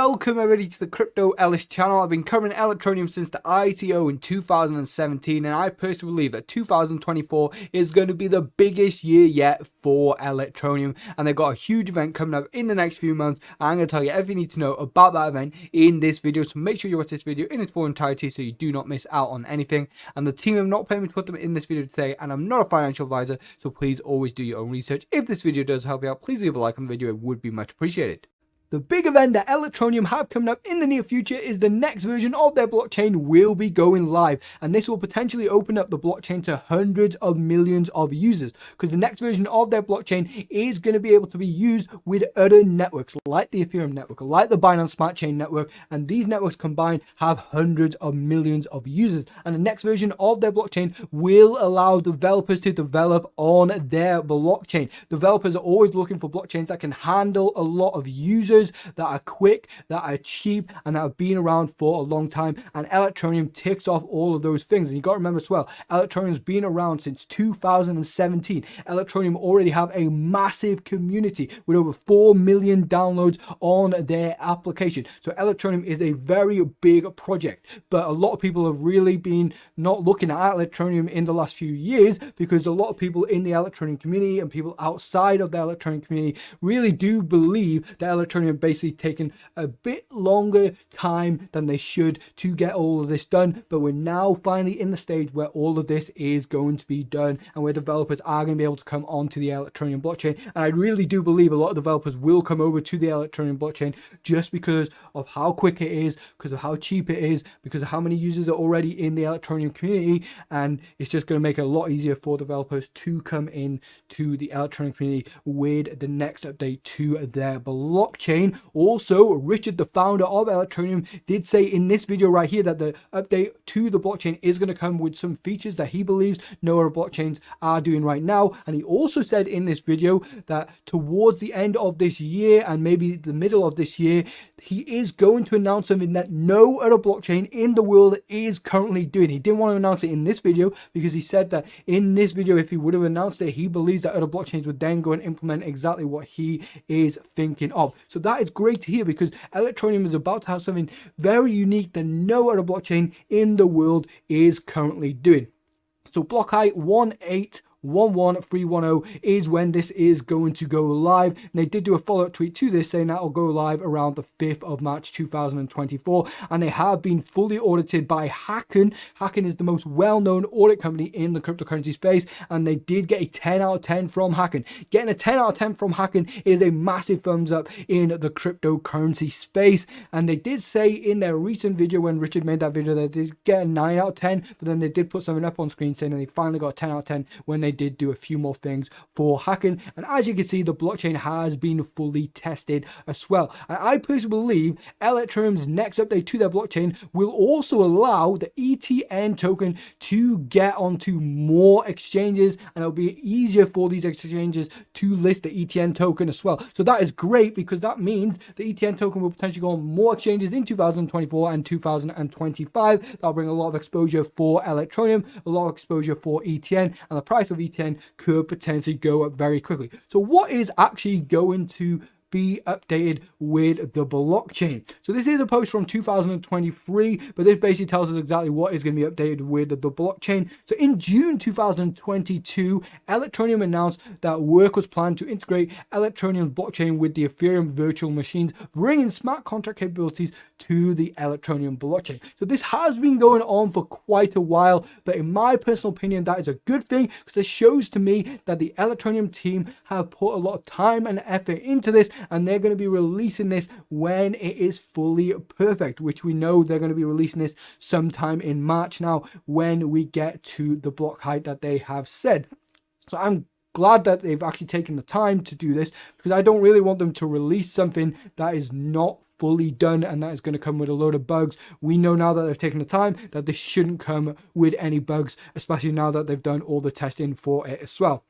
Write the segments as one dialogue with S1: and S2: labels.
S1: Welcome everybody to the Crypto Ellis channel. I've been covering Electroneum since the ICO in 2017, and I personally believe that 2024 is going to be the biggest year yet for Electroneum, and they've got a huge event coming up in the next few months. I'm going to tell you everything you need to know about that event in this video, so make sure you watch this video in its full entirety so you do not miss out on anything. And the team have not paid me to put them in this video today, and I'm not a financial advisor, so please always do your own research. If this video does help you out, please leave a like on the video, it would be much appreciated. The big event that Electroneum have coming up in the near future is the next version of their blockchain will be going live, and this will potentially open up the blockchain to hundreds of millions of users, because the next version of their blockchain is going to be able to be used with other networks like the Ethereum network, like the Binance Smart Chain network, and these networks combined have hundreds of millions of users. And the next version of their blockchain will allow developers to develop on their blockchain. Developers are always looking for blockchains that can handle a lot of users, that are quick, that are cheap, and that have been around for a long time, and Electroneum ticks off all of those things. And you got to remember as well, Electroneum's been around since 2017. Electroneum already have a massive community with over 4 million downloads on their application. So Electroneum is a very big project, but a lot of people have really been not looking at Electroneum in the last few years, because a lot of people in the Electroneum community and people outside of the Electroneum community really do believe that Electroneum basically taken a bit longer time than they should to get all of this done. But we're now finally in the stage where all of this is going to be done, and where developers are going to be able to come onto the Electroneum blockchain. And I really do believe a lot of developers will come over to the Electroneum blockchain just because of how quick it is, because of how cheap it is, because of how many users are already in the Electroneum community, and it's just going to make it a lot easier for developers to come in to the Electroneum community with the next update to their blockchain. Also, Richard, the founder of Electroneum, did say in this video right here that the update to the blockchain is going to come with some features that he believes no other blockchains are doing right now. And he also said in this video that towards the end of this year and maybe the middle of this year, he is going to announce something that no other blockchain in the world is currently doing. He didn't want to announce it in this video because he said that in this video, if he would have announced it, he believes that other blockchains would then go and implement exactly what he is thinking of. So that is great to hear, because Electroneum is about to have something very unique that no other blockchain in the world is currently doing. So block height 1811310 is when this is going to go live, and they did do a follow-up tweet to this saying that will go live around the 5th of March 2024, and they have been fully audited by Hacken. Hacken is the most well-known audit company in the cryptocurrency space, and they did get a 10 out of 10 from Hacken. Getting a 10 out of 10 from Hacken is a massive thumbs up in the cryptocurrency space. And they did say in their recent video, when Richard made that video, that they did get a 9 out of 10, but then they did put something up on screen saying that they finally got a 10 out of 10 when they did do a few more things for Hacken. And as you can see, the blockchain has been fully tested as well. And I personally believe Electroneum's next update to their blockchain will also allow the ETN token to get onto more exchanges, and it'll be easier for these exchanges to list the ETN token as well. So that is great, because that means the ETN token will potentially go on more exchanges in 2024 and 2025. That'll bring a lot of exposure for Electroneum, a lot of exposure for ETN, and the price of ETN could potentially go up very quickly. So what is actually going to be updated with the blockchain? So this is a post from 2023, but this basically tells us exactly what is going to be updated with the blockchain. So in June 2022, Electroneum announced that work was planned to integrate Electroneum's blockchain with the Ethereum virtual machines, bringing smart contract capabilities to the Electroneum blockchain. So this has been going on for quite a while, but in my personal opinion, that is a good thing, because it shows to me that the Electroneum team have put a lot of time and effort into this, and they're going to be releasing this when it is fully perfect, which we know they're going to be releasing this sometime in March now, when we get to the block height that they have said. So I'm glad that they've actually taken the time to do this, because I don't really want them to release something that is not fully done and that is going to come with a load of bugs. We know now that they've taken the time that this shouldn't come with any bugs, especially now that they've done all the testing for it as well.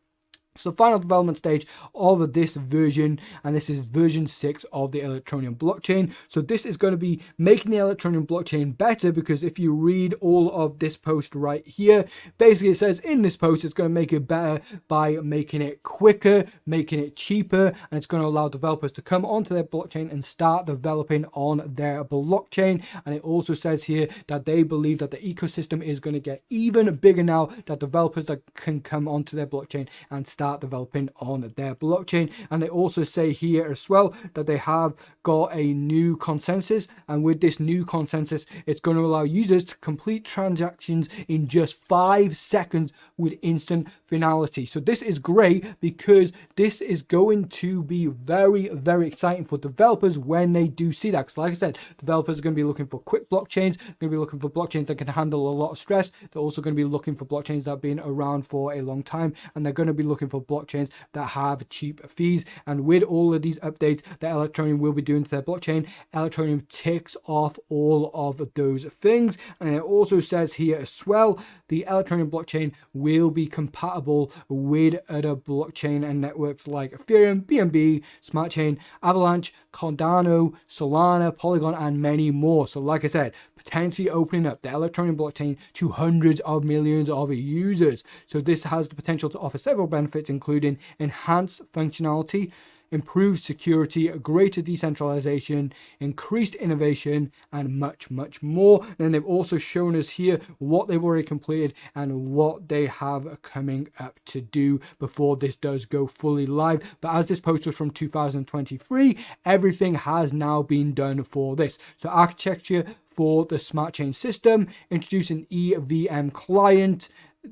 S1: So final development stage of this version, and this is version 6 of the Electroneum blockchain. So this is going to be making the Electroneum blockchain better, because if you read all of this post right here, basically it says in this post it's going to make it better by making it quicker, making it cheaper, and it's going to allow developers to come onto their blockchain and start developing on their blockchain. And it also says here that they believe that the ecosystem is going to get even bigger now, that developers that can come onto their blockchain and start developing on their blockchain. And they also say here as well that they have got a new consensus, and with this new consensus it's going to allow users to complete transactions in just 5 seconds with instant finality. So this is great, because this is going to be very, very exciting for developers when they do see that. Because like I said, developers are going to be looking for quick blockchains, going to be looking for blockchains that can handle a lot of stress. They're also going to be looking for blockchains that have been around for a long time, and they're going to be looking for blockchains that have cheap fees. And with all of these updates that Electroneum will be doing to their blockchain, Electroneum ticks off all of those things. And it also says here as well, the Electroneum blockchain will be compatible with other blockchain and networks like Ethereum, BNB, Smart Chain, Avalanche, Cardano, Solana, Polygon, and many more. So like I said, potentially opening up the Electroneum blockchain to hundreds of millions of users. So this has the potential to offer several benefits, including enhanced functionality, improved security, greater decentralization, increased innovation, and much, much more. And then they've also shown us here what they've already completed and what they have coming up to do before this does go fully live. But as this post was from 2023, everything has now been done for this. So architecture for the smart chain system, introducing EVM client.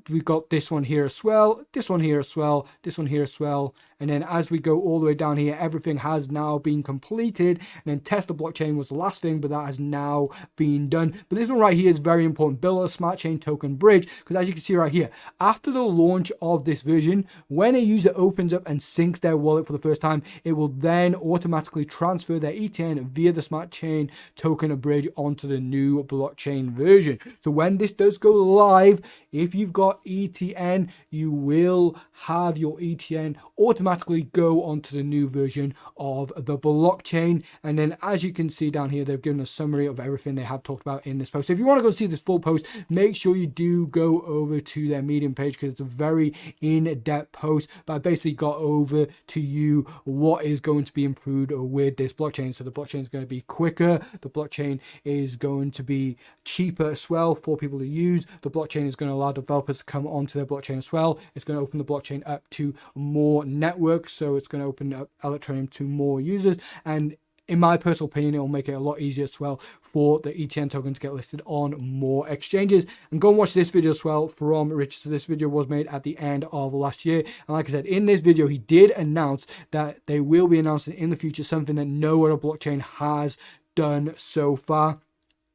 S1: We've got this one here as well, this one here as well, this one here as well. And then as we go all the way down here, everything has now been completed. And then Tesla blockchain was the last thing, but that has now been done. But this one right here is very important. Build a smart chain token bridge, because as you can see right here, after the launch of this version, when a user opens up and syncs their wallet for the first time, it will then automatically transfer their ETN via the smart chain token bridge onto the new blockchain version. So when this does go live, if you've got ETN, you will have your ETN automatically go onto the new version of the blockchain. And then as you can see down here, they've given a summary of everything they have talked about in this post. So if you want to go see this full post, make sure you do go over to their Medium page, because it's a very in-depth post. But I basically got over to you what is going to be improved with this blockchain. So the blockchain is going to be quicker, the blockchain is going to be cheaper as well for people to use, the blockchain is going to allow developers to come onto their blockchain as well, it's going to open the blockchain up to more networks, so it's going to open up Electroneum to more users. And in my personal opinion, it will make it a lot easier as well for the ETN token to get listed on more exchanges. And go and watch this video as well from Richard. So this video was made at the end of last year. And like I said, in this video, he did announce that they will be announcing in the future something that no other blockchain has done so far.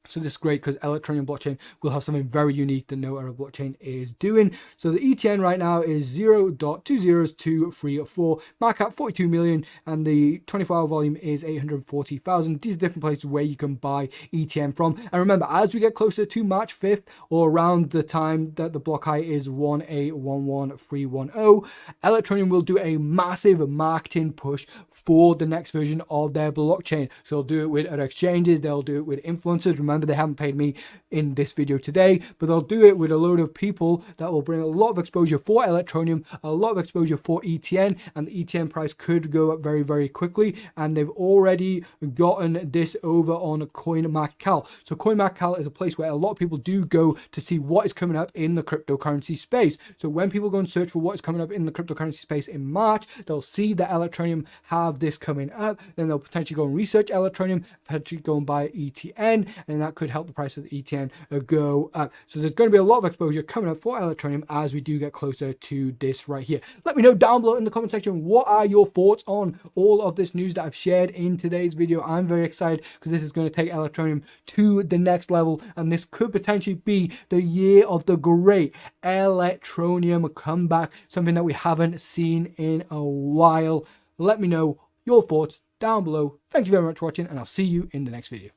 S1: So this is great, because Electroneum blockchain will have something very unique that no other blockchain is doing. So the ETN right now is 0.20234, market cap 42 million, and the 24-hour volume is 840,000. These are different places where you can buy ETN from. And remember, as we get closer to March 5th, or around the time that the block height is 1811310, Electroneum will do a massive marketing push for the next version of their blockchain. So they'll do it with other exchanges, they'll do it with influencers. Remember, they haven't paid me in this video today, but they'll do it with a load of people that will bring a lot of exposure for Electroneum, a lot of exposure for ETN, and the ETN price could go up very, very quickly. And they've already gotten this over on CoinMarketCal. So CoinMarketCal is a place where a lot of people do go to see what is coming up in the cryptocurrency space. So when people go and search for what is coming up in the cryptocurrency space in March, they'll see that Electroneum have this coming up. Then they'll potentially go and research Electroneum, potentially go and buy ETN, and that could help the price of the ETN go up. So there's going to be a lot of exposure coming up for Electroneum as we do get closer to this right here. Let me know down below in the comment section, what are your thoughts on all of this news that I've shared in today's video. I'm very excited, because this is going to take Electroneum to the next level, and this could potentially be the year of the great Electroneum comeback, something that we haven't seen in a while. Let me know your thoughts down below. Thank you very much for watching, and I'll see you in the next video.